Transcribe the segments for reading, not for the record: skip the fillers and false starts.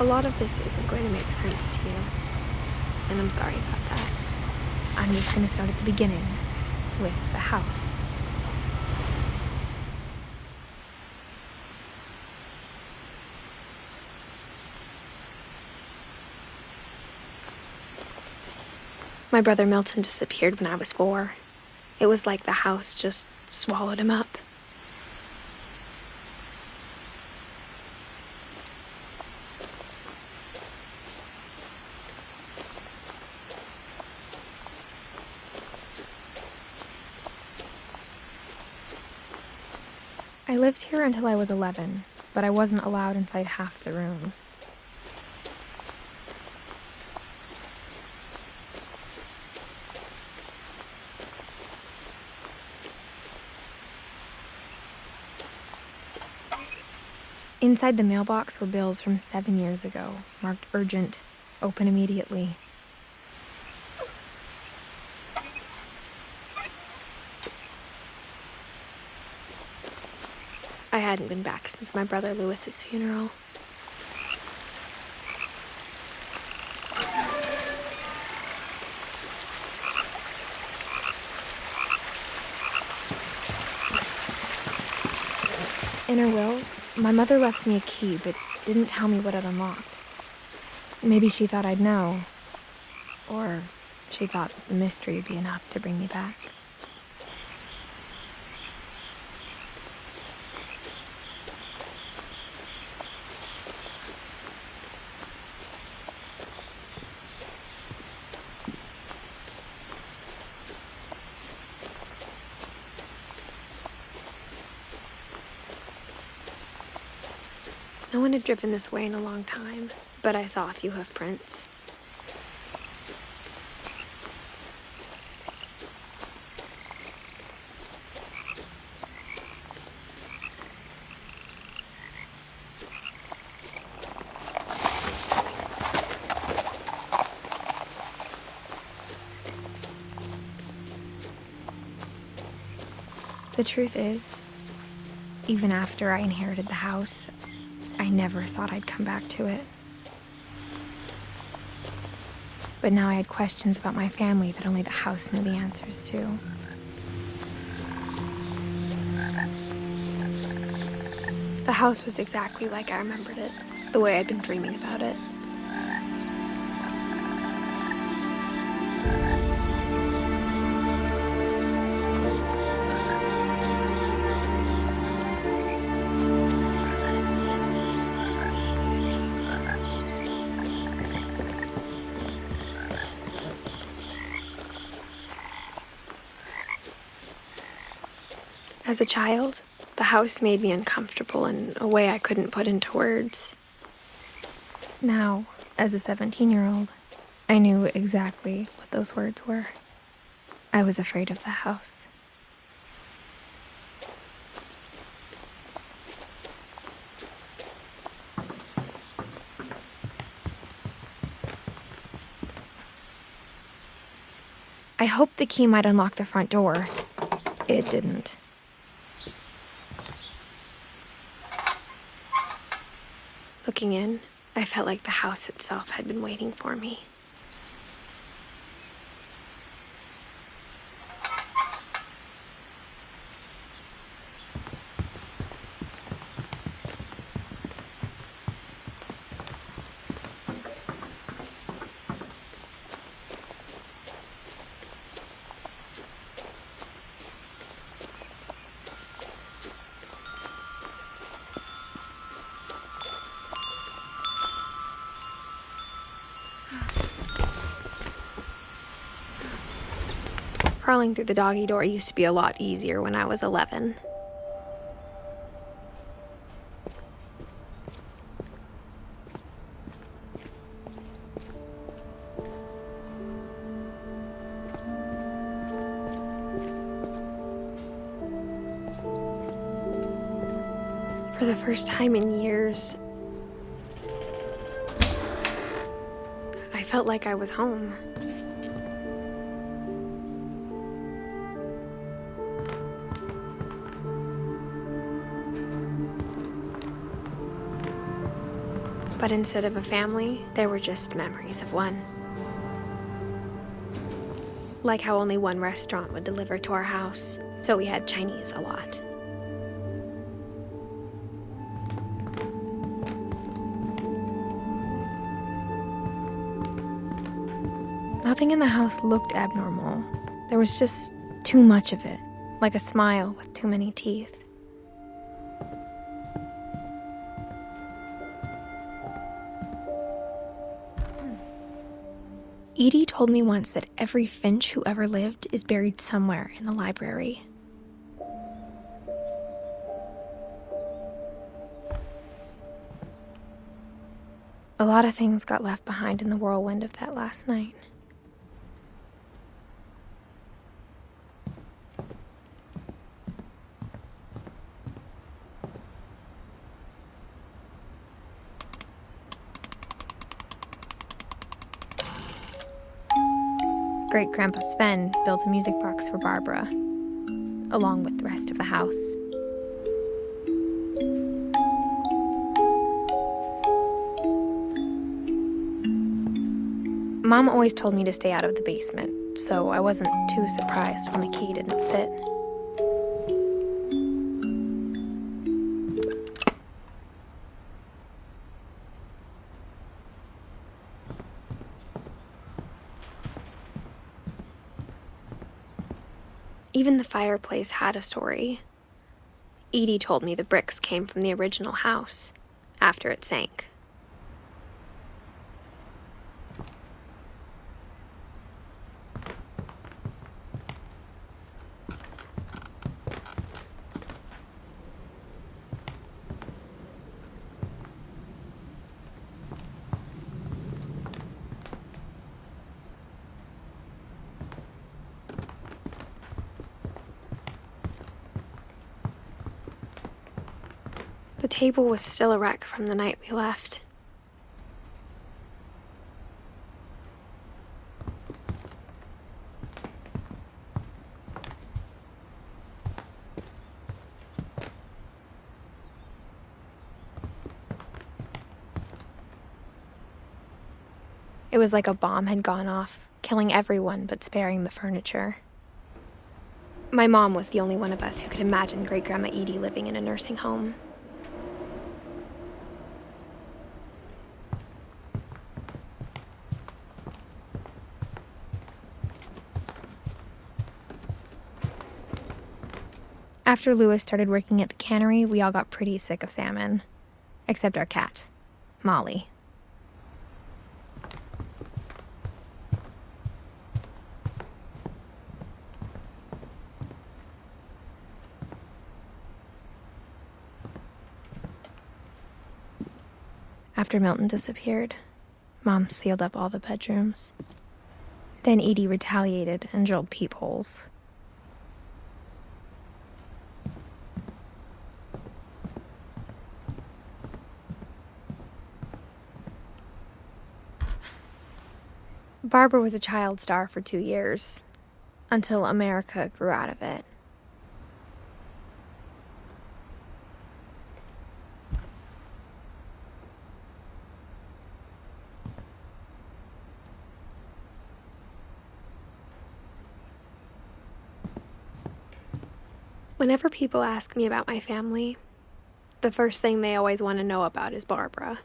A lot of this isn't going to make sense to you, and I'm sorry about that. I'm just going to start at the beginning, with the house. My brother Milton disappeared when I was 4. It was like the house just swallowed him up. I lived here until I was 11, but I wasn't allowed inside half the rooms. Inside the mailbox were bills from 7 years ago, marked urgent, open immediately. I hadn't been back since my brother Lewis's funeral. In her will, my mother left me a key, but didn't tell me what it unlocked. Maybe she thought I'd know, or she thought that the mystery would be enough to bring me back. No one had driven this way in a long time, but I saw a few hoof prints. The truth is, even after I inherited the house, I never thought I'd come back to it. But now I had questions about my family that only the house knew the answers to. The house was exactly like I remembered it, the way I'd been dreaming about it. As a child, the house made me uncomfortable in a way I couldn't put into words. Now, as a 17-year-old, I knew exactly what those words were. I was afraid of the house. I hoped the key might unlock the front door. It didn't. Looking in, I felt like the house itself had been waiting for me. Crawling through the doggy door used to be a lot easier when I was 11. For the first time in years, I felt like I was home. But instead of a family, there were just memories of one. Like how only one restaurant would deliver to our house, so we had Chinese a lot. Nothing in the house looked abnormal. There was just too much of it, like a smile with too many teeth. Edie told me once that every Finch who ever lived is buried somewhere in the library. A lot of things got left behind in the whirlwind of that last night. Great-Grandpa Sven built a music box for Barbara, along with the rest of the house. Mom always told me to stay out of the basement, so I wasn't too surprised when the key didn't fit. Even the fireplace had a story. Edie told me the bricks came from the original house, after it sank. The table was still a wreck from the night we left. It was like a bomb had gone off, killing everyone but sparing the furniture. My mom was the only one of us who could imagine Great-Grandma Edie living in a nursing home. After Louis started working at the cannery, we all got pretty sick of salmon. Except our cat, Molly. After Milton disappeared, Mom sealed up all the bedrooms. Then Edie retaliated and drilled peepholes. Barbara was a child star for 2 years, until America grew out of it. Whenever people ask me about my family, the first thing they always want to know about is Barbara.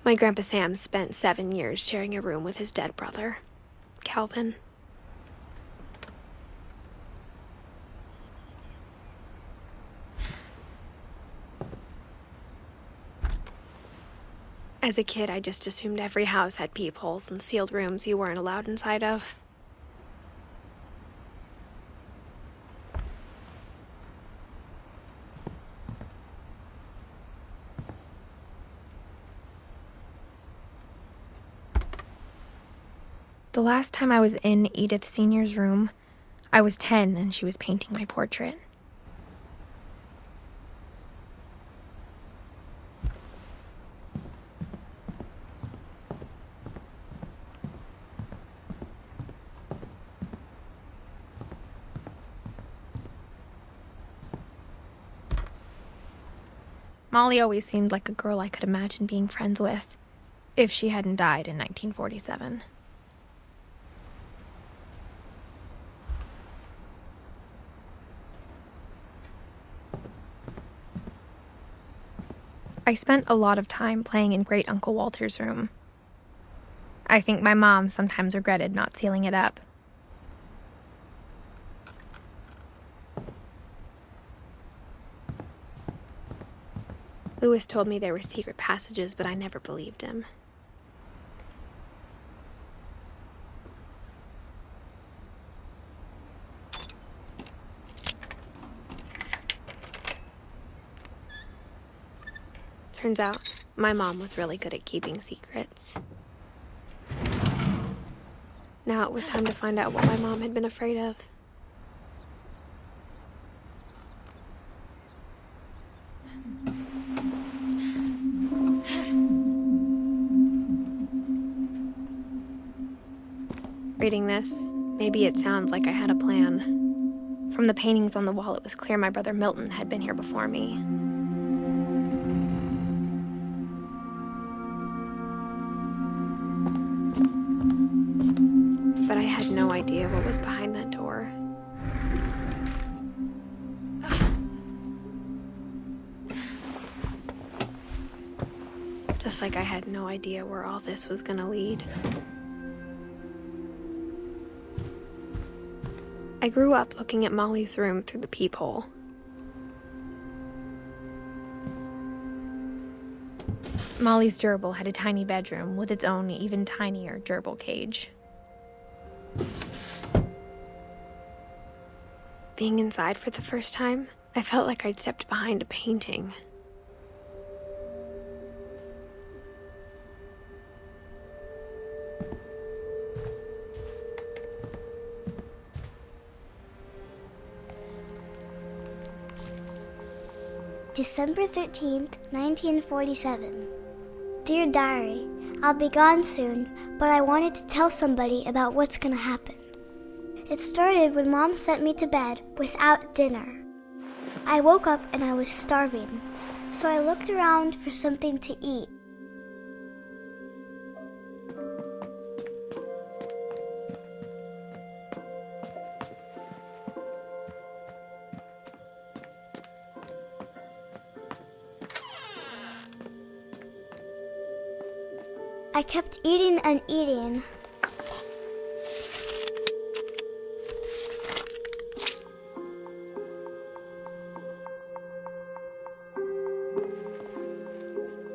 My Grandpa Sam spent 7 years sharing a room with his dead brother, Calvin. As a kid, I just assumed every house had peepholes and sealed rooms you weren't allowed inside of. The last time I was in Edith Sr.'s room, I was 10 and she was painting my portrait. Molly always seemed like a girl I could imagine being friends with, if she hadn't died in 1947. I spent a lot of time playing in Great Uncle Walter's room. I think my mom sometimes regretted not sealing it up. Lewis told me there were secret passages, but I never believed him. Turns out, my mom was really good at keeping secrets. Now it was time to find out what my mom had been afraid of. Reading this, maybe it sounds like I had a plan. From the paintings on the wall, it was clear my brother Milton had been here before me. But I had no idea what was behind that door. Just like I had no idea where all this was gonna lead. I grew up looking at Molly's room through the peephole. Molly's gerbil had a tiny bedroom with its own even tinier gerbil cage. Being inside for the first time, I felt like I'd stepped behind a painting. December 13th, 1947. Dear Diary, I'll be gone soon, but I wanted to tell somebody about what's gonna happen. It started when Mom sent me to bed without dinner. I woke up and I was starving, so I looked around for something to eat. I kept eating and eating.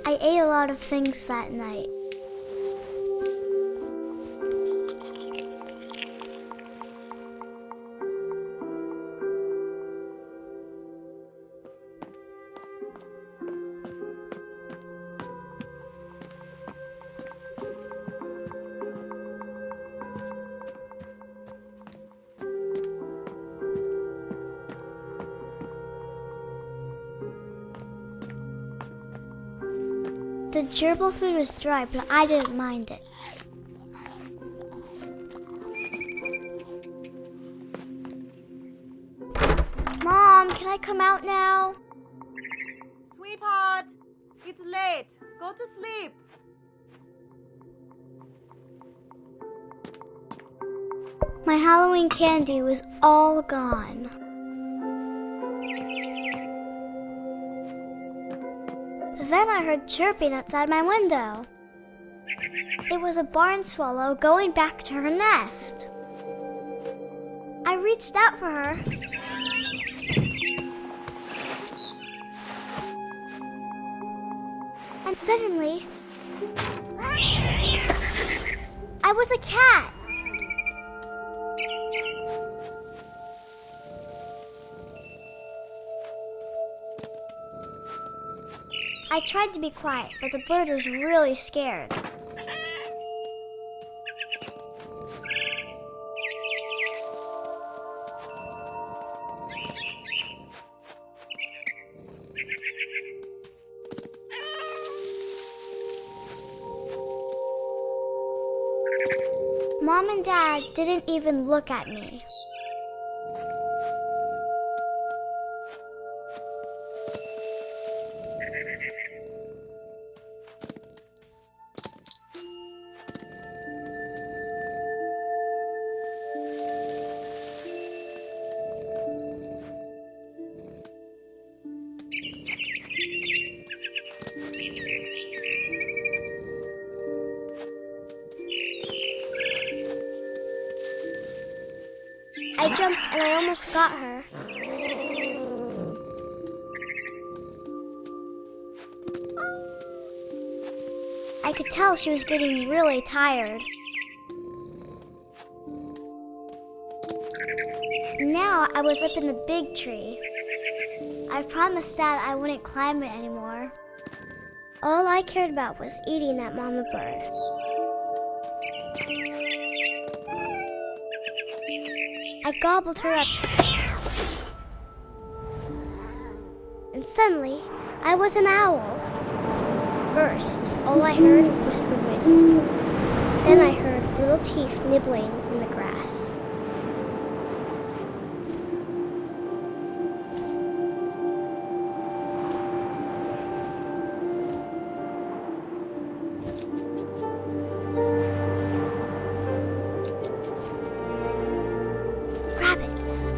I ate a lot of things that night. The gerbil food was dry, but I didn't mind it. Mom, can I come out now? Sweetheart, it's late. Go to sleep. My Halloween candy was all gone. Then I heard chirping outside my window. It was a barn swallow going back to her nest. I reached out for her. And suddenly, I was a cat. I tried to be quiet, but the bird was really scared. Mom and Dad didn't even look at me. I jumped and I almost got her. I could tell she was getting really tired. Now I was up in the big tree. I promised Dad I wouldn't climb it anymore. All I cared about was eating that mama bird. I gobbled her up. And suddenly, I was an owl. First, all I heard was the wind. Then I heard little teeth nibbling in the grass. Rabbits.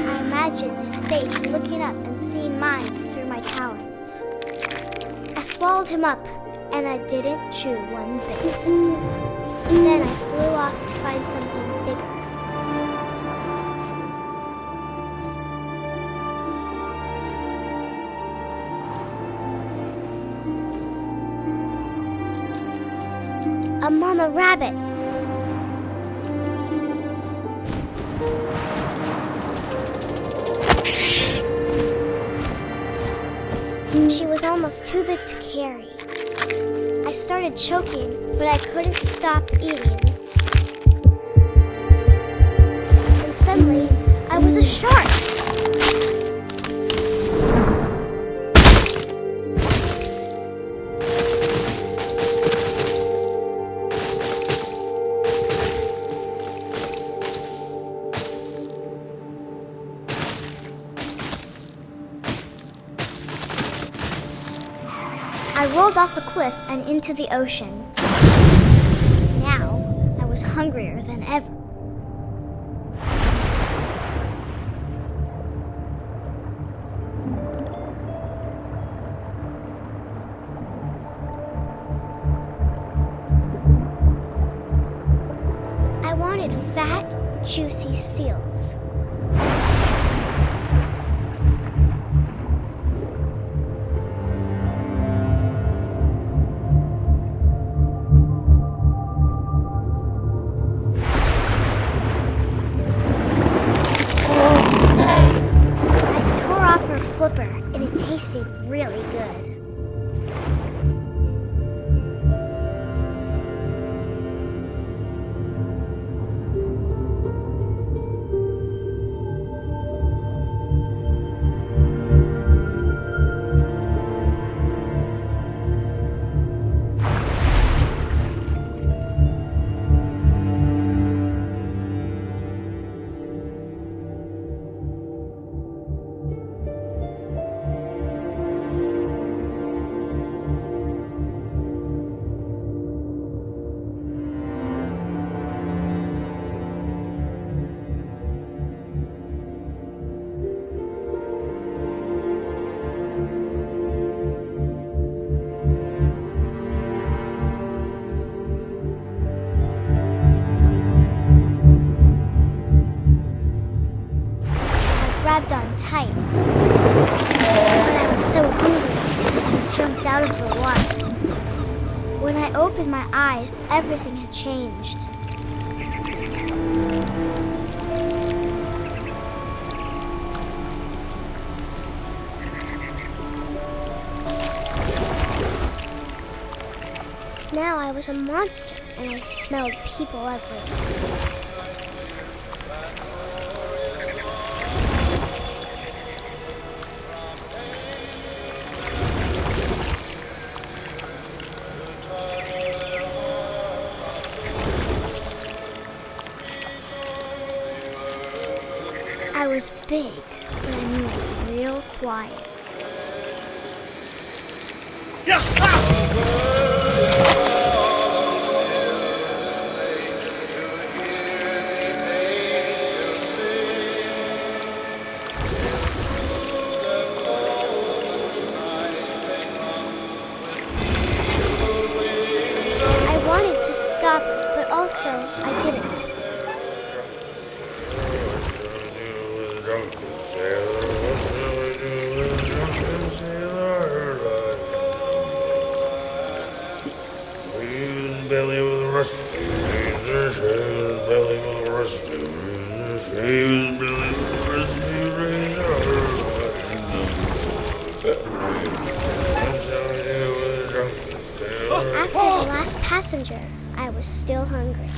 I imagined his face looking up and seeing mine through my talons. I swallowed him up, and I didn't chew one bit. Then I flew off to find something bigger. A mama rabbit. She was almost too big to carry. I started choking, but I couldn't stop eating. And suddenly, I was a shark. I rolled off a cliff and into the ocean. Now, I was hungrier than ever. I wanted fat, juicy seals. Flipper, and it tasted really good. Grabbed on tight. But I was so hungry, I jumped out of the water. When I opened my eyes, everything had changed. Now I was a monster, and I smelled people everywhere. I was big, but I moved real quiet. I didn't. Belly with a rusty razor, shaves belly with a rusty razor, shaves belly with a rusty After the last passenger, I was still hungry.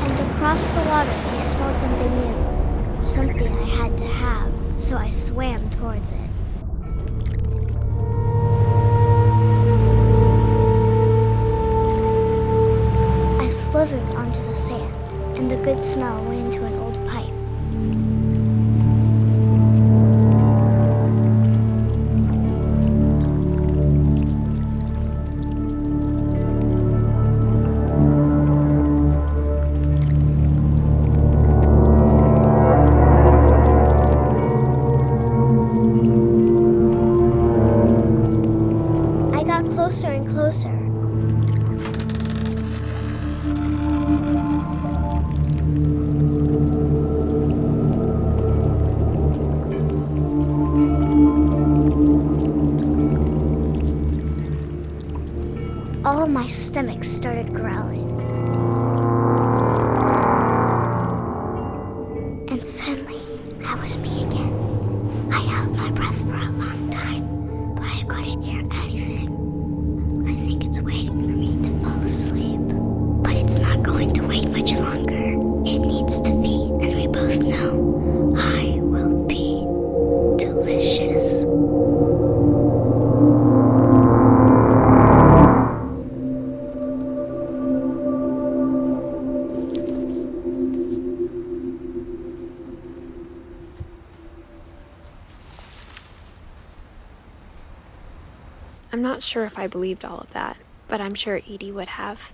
And across the water, I smelled something new. Something I had to have, so I swam towards it. I slithered onto the sand, and the good smell went into an old pipe. I got closer and closer. All of my stomach started growling. And suddenly, I was me again. I held my breath for a long time, but I couldn't hear anything. I think it's waiting for me to fall asleep. But it's not going to wait much longer. It needs to feed, and we both know I will be delicious. I'm not sure if I believed all of that, but I'm sure Edie would have.